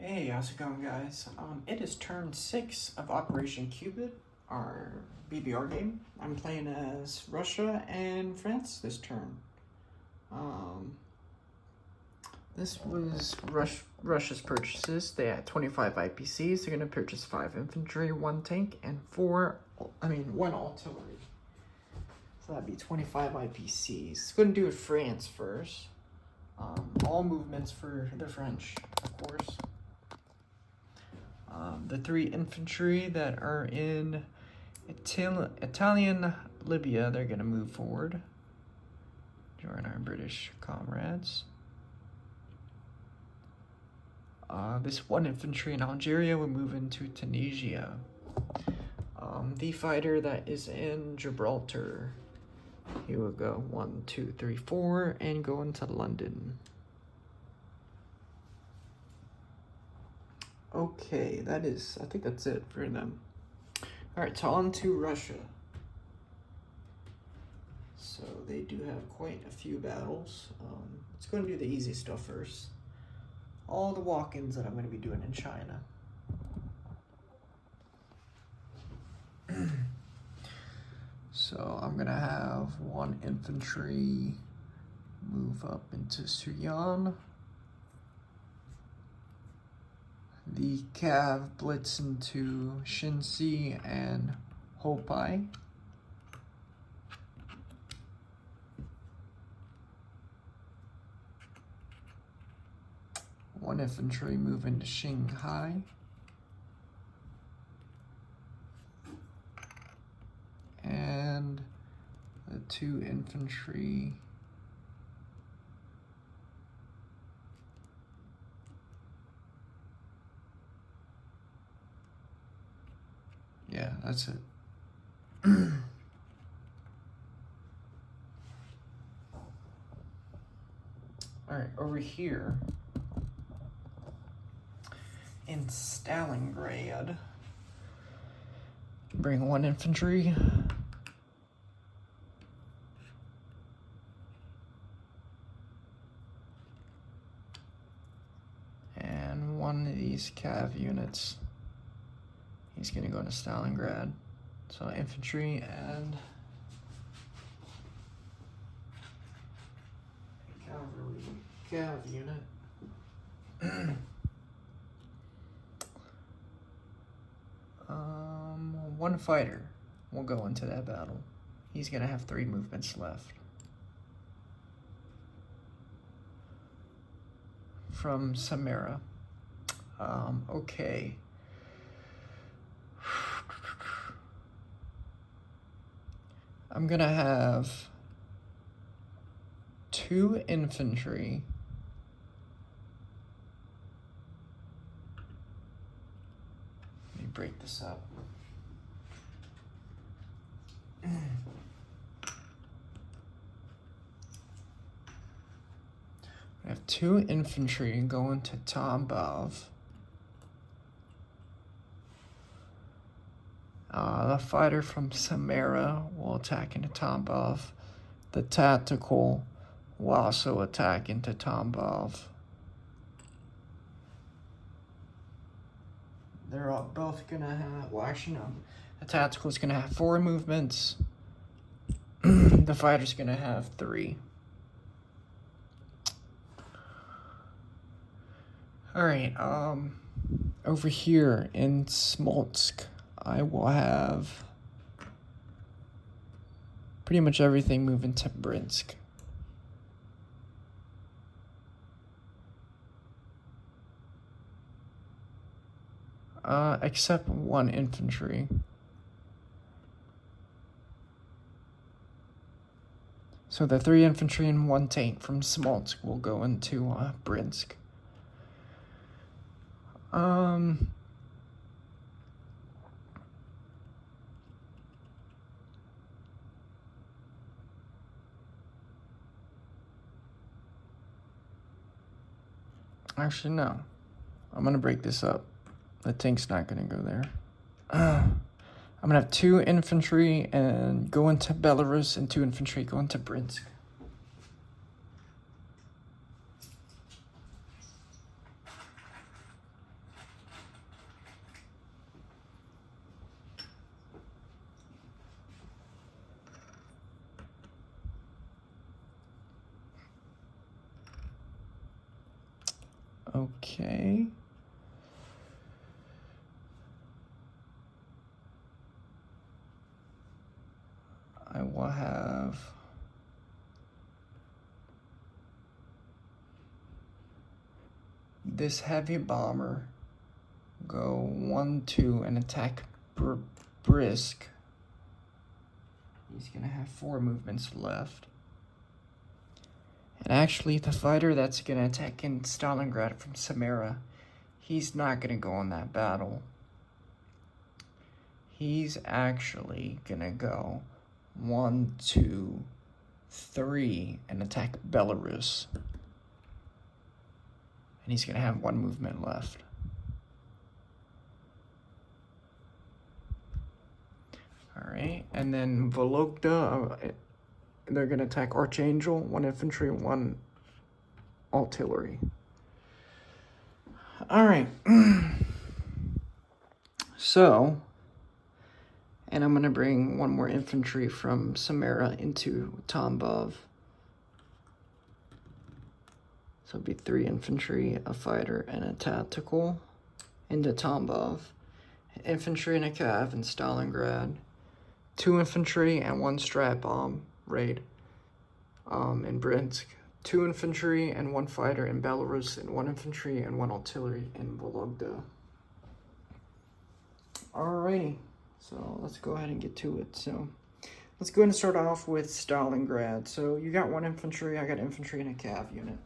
Hey, how's it going, guys? It is turn 6 of Operation Cupid, our BBR game. I'm playing as Russia and France this turn. This was Russia's purchases. They had 25 IPCs. They're going to purchase 5 infantry, 1 tank, and 1 artillery. So that'd be 25 IPCs. Going to do France first. All movements for the French, of course. The 3 infantry that are in Italian Libya, they're going to move forward. Join our British comrades. This 1 infantry in Algeria will move into Tunisia. The fighter that is in Gibraltar, he will go 1, 2, 3, 4, and go into London. Okay, I think that's it for them. Alright, so on to Russia. So they do have quite a few battles. Let's go and do the easy stuff first. All the walk-ins that I'm going to be doing in China. So I'm going to have 1 infantry move up into Suyan. The Cav blitz into Shinsi and Hopai. One infantry move into Shanghai. And the 2 infantry yeah, that's it. Alright, over here in Stalingrad, bring 1 infantry. And 1 of these Cav units. He's gonna go to Stalingrad. So infantry and cavalry Cav unit. 1 fighter will go into that battle. He's gonna have 3 movements left. From Samara. Okay. I'm gonna have 2 infantry. Let me break this up. I have 2 infantry going to Tambov. The fighter from Samara will attack into Tambov. The tactical will also attack into Tambov. They're all both gonna have, well actually no, the tactical is gonna have 4 movements. The fighter's gonna have 3. Alright, over here in Smolsk, I will have pretty much everything moving to Brinsk. Except 1 infantry. So the 3 infantry and 1 tank from Smolsk will go into Brinsk. Actually, no. I'm gonna break this up. The tank's not gonna go there. I'm gonna have 2 infantry and go into Belarus and 2 infantry go into Brinsk. Okay. I will have this heavy bomber go 1-2 and attack brisk. He's gonna have 4 movements left. And actually, the fighter that's gonna attack in Stalingrad from Samara, he's not gonna go in that battle. He's actually gonna go 1, 2, 3 and attack Belarus. And he's gonna have 1 movement left. All right, and then Vologda, they're gonna attack Archangel, 1 infantry, 1 artillery. All right, so, and I'm gonna bring 1 more infantry from Samara into Tambov. So it'd be 3 infantry, a fighter, and a tactical into Tambov. Infantry and a cav in Stalingrad. 2 infantry and 1 strat bomb raid in Brinsk. 2 infantry and 1 fighter in Belarus, and 1 infantry and 1 artillery in Vologda. Alrighty, so let's go ahead and get to it. So let's go ahead and start off with Stalingrad. So you got 1 infantry, I got infantry and a cav unit.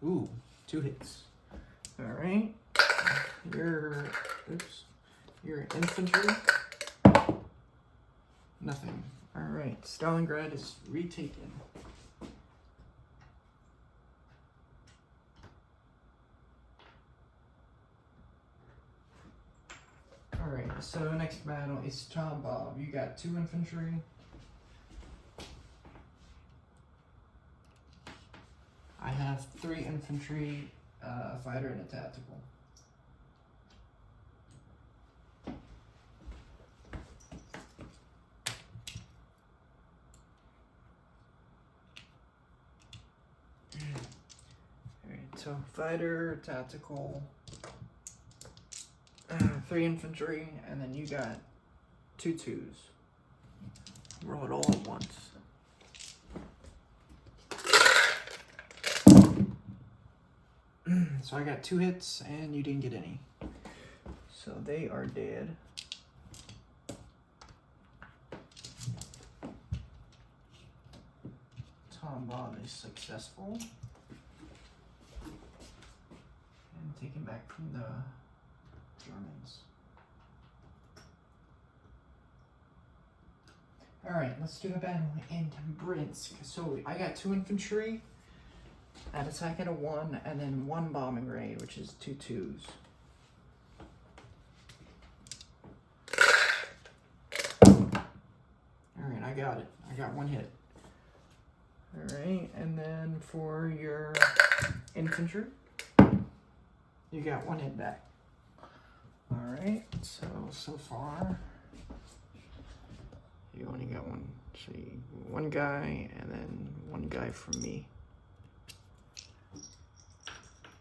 Ooh, 2 hits. All right. Your infantry. Nothing. All right. Stalingrad is retaken. All right. So next battle is Tambov. You got 2 infantry. I have 3 infantry, a fighter, and a tactical. Alright, so fighter, tactical, 3 infantry, and then you got 2 twos. Roll it all at once. So I got 2 hits and you didn't get any. So they are dead. Tambov is successful. And taken back from the Germans. Alright, let's do the battle in Brinsk. So I got 2 infantry. At attack at a 1, and then 1 bombing raid, which is 2 twos. Alright, I got it. I got 1 hit. Alright, and then for your infantry, you got 1 hit back. Alright, so far, you only got 1. So 1 guy, and then 1 guy from me.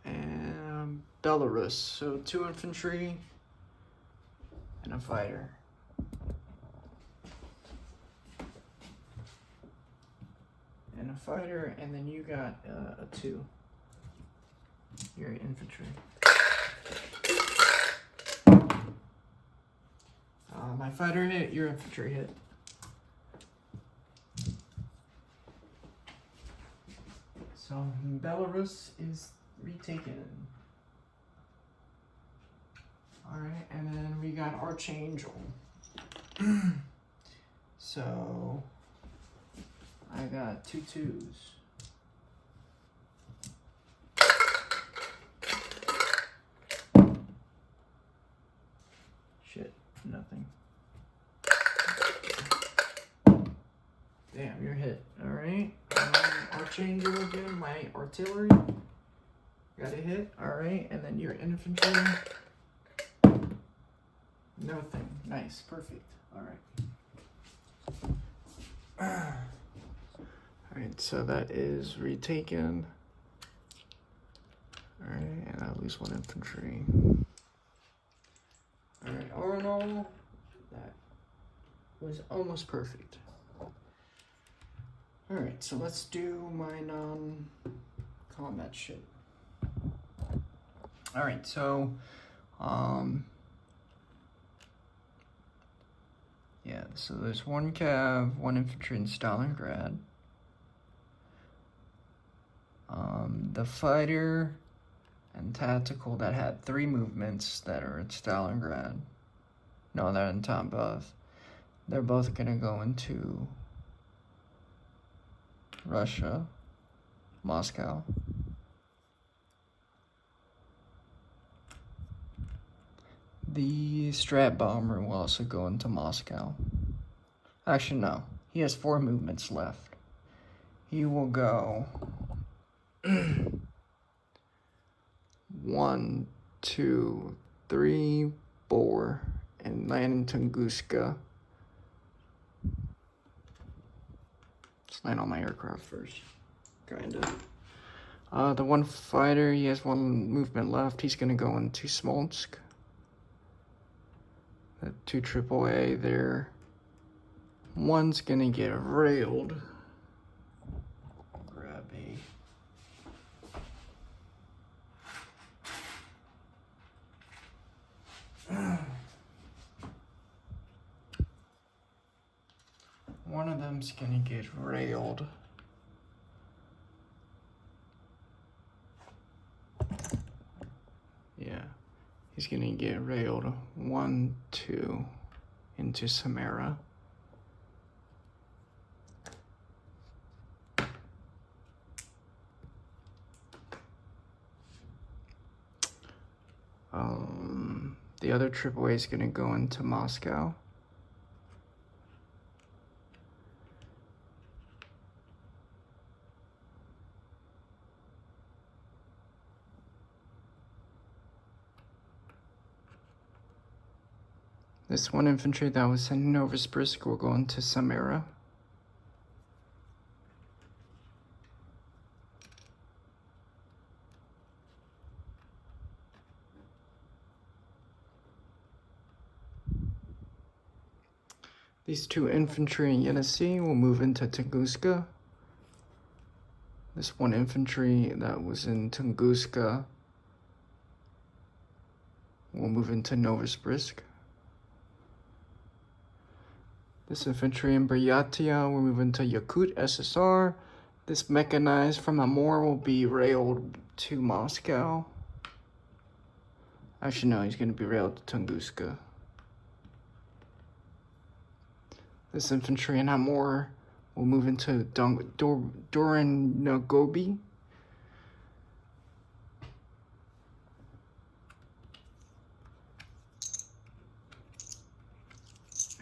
And Belarus, so 2 infantry and a fighter. And a fighter, and then you got a 2. Your infantry. My fighter hit, your infantry hit. So Belarus is retaken. Alright, and then we got Archangel. So I got 2 twos. Shit, nothing. Damn, you're hit. Alright. Archangel again, my artillery. Got a hit. Alright, and then your infantry. Nothing. Nice. Perfect. Alright. Alright, so that is retaken. Alright, and I lose 1 infantry. Alright, all in all, that was almost perfect. Alright, so let's do my non-combat shit. Alright, so, yeah, so there's 1 cav, 1 infantry in Stalingrad. The fighter and tactical that had 3 movements that are in Stalingrad. No, they're in Tambov. They're both gonna go into Russia, Moscow. The Strat Bomber will also go into Moscow. Actually, no. He has 4 movements left. He will go 1, 2, 3, 4, and land in Tunguska. Let's land on my aircraft first. Kinda. The 1 fighter, he has 1 movement left. He's gonna go into Smolensk. The 2 AAA there. 1's gonna get railed. Grab a... One of them's gonna get railed. Yeah, he's gonna get railed 1, 2 into Samara. The other AAA is gonna go into Moscow. This 1 infantry that was in Novosibirsk will go into Samara. These 2 infantry in Yenisei will move into Tunguska. This 1 infantry that was in Tunguska will move into Novosibirsk. This infantry in Buryatia will move into Yakut SSR. This mechanized from Amur will be railed to Moscow. Actually, no, he's going to be railed to Tunguska. This infantry in Amur will move into Doranogobi.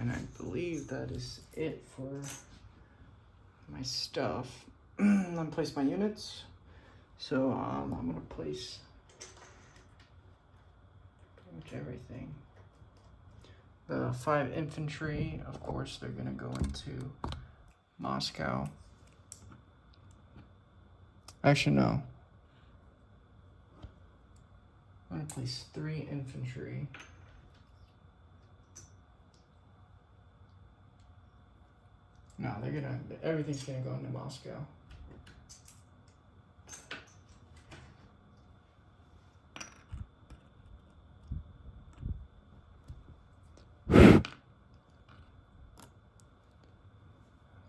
And I believe that is it for my stuff. I'm gonna place my units. So I'm gonna place pretty much everything. The 5 infantry, of course, they're gonna go into Moscow. Actually, no. I'm gonna place 3 infantry. No, everything's gonna go into Moscow.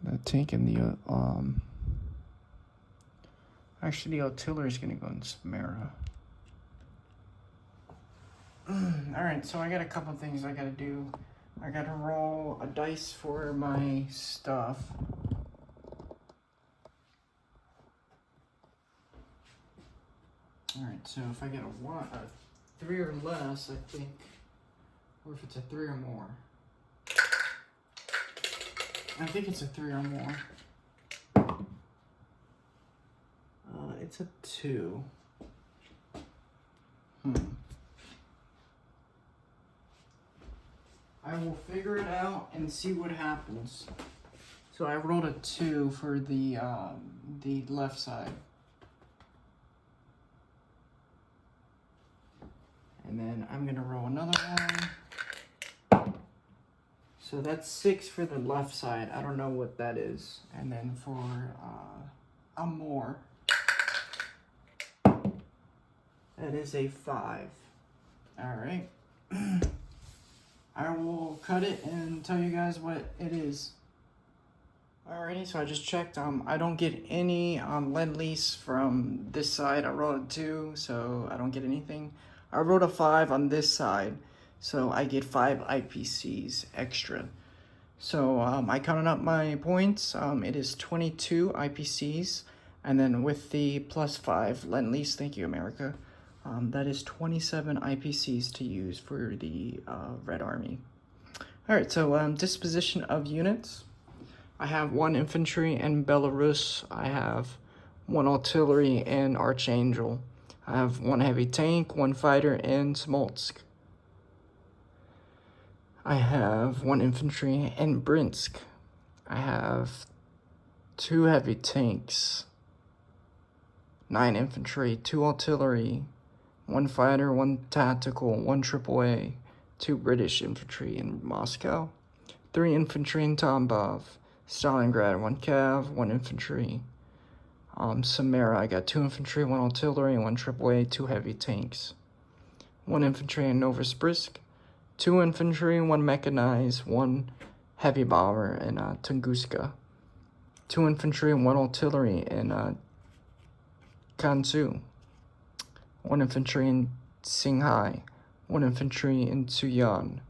The tank and the, actually the artillery is gonna go in Samara. Alright, so I got a couple things I gotta do. I gotta roll a dice for my stuff. Alright, so if I get a 3 or less, I think, or if it's a 3 or more. I think it's a 3 or more. It's a 2. will figure it out and see what happens. So I rolled a 2 for the left side. And then I'm gonna roll another one. So that's 6 for the left side. I don't know what that is. And then for a more, that is a 5. All right. I will cut it and tell you guys what it is. Alrighty, so I just checked. I don't get any Lend-Lease from this side. I rolled a 2, so I don't get anything. I rolled a 5 on this side, so I get 5 IPCs extra. So I counted up my points. It is 22 IPCs, and then with the +5 Lend-Lease, thank you, America. That is 27 IPCs to use for the Red Army. Alright, so disposition of units. I have 1 infantry in Belarus. I have 1 artillery in Archangel. I have 1 heavy tank, 1 fighter in Smolsk. I have 1 infantry in Brinsk. I have 2 heavy tanks, 9 infantry, 2 artillery, 1 fighter, 1 tactical, 1 AAA, 2 British infantry in Moscow, 3 infantry in Tambov, Stalingrad, 1 cav, 1 infantry. Samara, I got 2 infantry, 1 artillery, 1 AAA, 2 heavy tanks. 1 infantry in Novosibirsk, 2 infantry, 1 mechanized, 1 heavy bomber in Tunguska. 2 infantry, 1 artillery in Kansu. 1 infantry in Qinghai, 1 infantry in Tsuyan,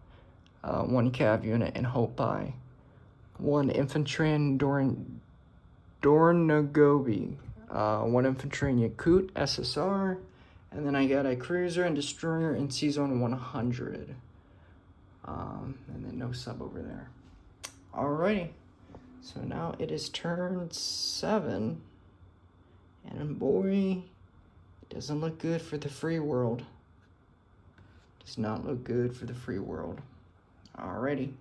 1 cav unit in Hopai, 1 infantry in Dornogobi, 1 infantry in Yakut, SSR, and then I got a cruiser and destroyer in C-Zone 100. And then no sub over there. Alrighty, so now it is turn 7, and boy, it doesn't look good for the free world. Does not look good for the free world. Alrighty.